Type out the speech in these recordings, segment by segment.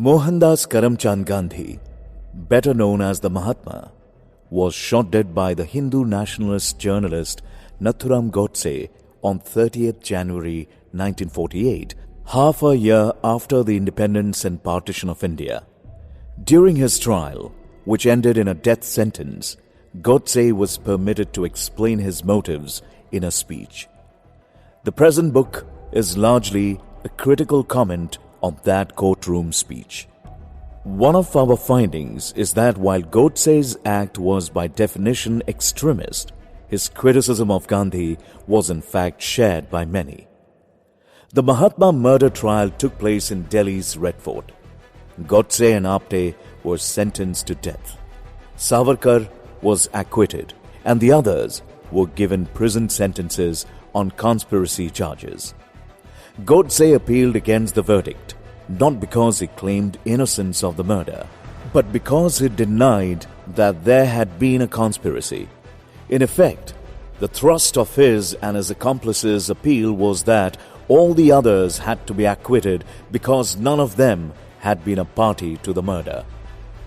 Mohandas Karamchand Gandhi, better known as the Mahatma, was shot dead by the Hindu nationalist journalist Nathuram Godse on 30th January 1948, half a year after the independence and partition of India. During his trial, which ended in a death sentence, Godse was permitted to explain his motives in a speech. The present book is largely a critical comment on that courtroom speech. One of our findings is that while Godse's act was by definition extremist, his criticism of Gandhi was in fact shared by many. The Mahatma murder trial took place in Delhi's Red Fort. Godse and Apte were sentenced to death. Savarkar was acquitted, and the others were given prison sentences on conspiracy charges. Godse appealed against the verdict, not because he claimed innocence of the murder, but because he denied that there had been a conspiracy. In effect, the thrust of his and his accomplices' appeal was that all the others had to be acquitted because none of them had been a party to the murder.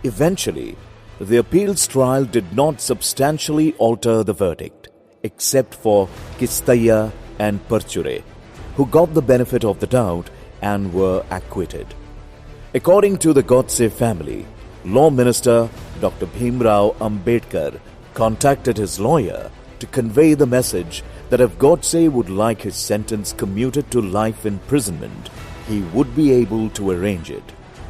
Eventually, the appeals trial did not substantially alter the verdict, except for Kistaya and Parchure, who got the benefit of the doubt and were acquitted. According to the Godse family, Law Minister Dr. Bhimrao Ambedkar contacted his lawyer to convey the message that if Godse would like his sentence commuted to life imprisonment, he would be able to arrange it.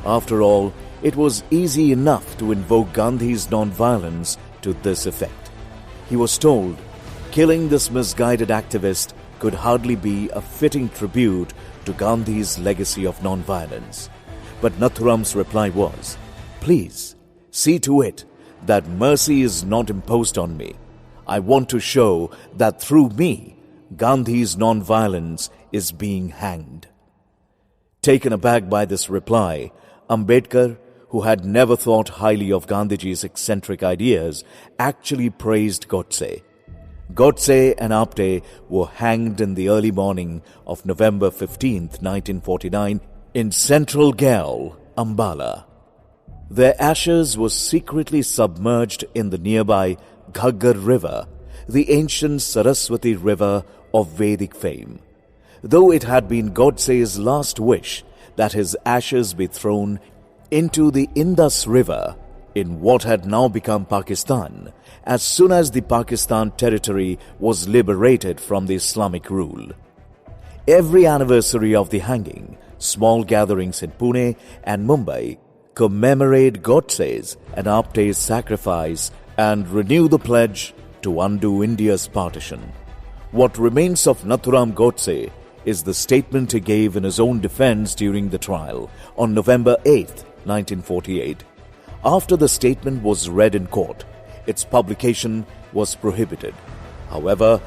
After all, it was easy enough to invoke Gandhi's non-violence to this effect. He was told, killing this misguided activist could hardly be a fitting tribute to Gandhi's legacy of non-violence. But Nathuram's reply was, "Please, see to it that mercy is not imposed on me. I want to show that through me, Gandhi's non-violence is being hanged." Taken aback by this reply, Ambedkar, who had never thought highly of Gandhiji's eccentric ideas, actually praised Godse. Godse and Apte were hanged in the early morning of November 15, 1949, in central Gaol, Ambala. Their ashes were secretly submerged in the nearby Ghaggar River, the ancient Saraswati River of Vedic fame. Though it had been Godse's last wish that his ashes be thrown into the Indus River in what had now become Pakistan, as soon as the Pakistan territory was liberated from the Islamic rule. Every anniversary of the hanging, small gatherings in Pune and Mumbai commemorate Godse's and Apte's sacrifice and renew the pledge to undo India's partition. What remains of Nathuram Godse is the statement he gave in his own defense during the trial on November 8, 1948. After the statement was read in court, its publication was prohibited. However,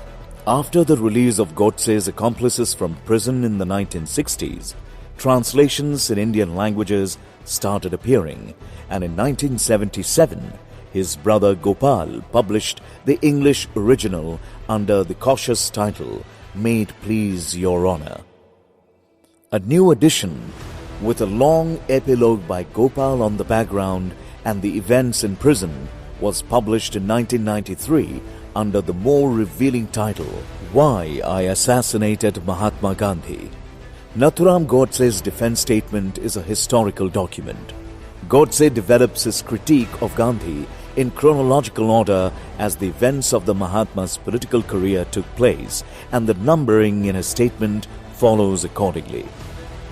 after the release of Godse's accomplices from prison in the 1960s, translations in Indian languages started appearing, and in 1977, his brother Gopal published the English original under the cautious title, "May it please Your Honor." A new edition, with a long epilogue by Gopal on the background and the events in prison, was published in 1993 under the more revealing title, "Why I Assassinated Mahatma Gandhi." Nathuram Godse's defense statement is a historical document. Godse develops his critique of Gandhi in chronological order as the events of the Mahatma's political career took place, and the numbering in his statement follows accordingly.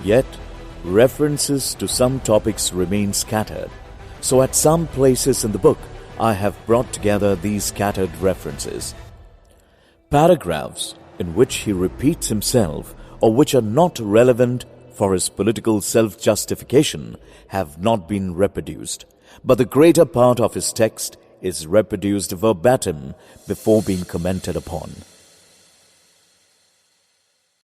Yet, references to some topics remain scattered, so at some places in the book, I have brought together these scattered references. Paragraphs in which he repeats himself or which are not relevant for his political self-justification have not been reproduced, but the greater part of his text is reproduced verbatim before being commented upon.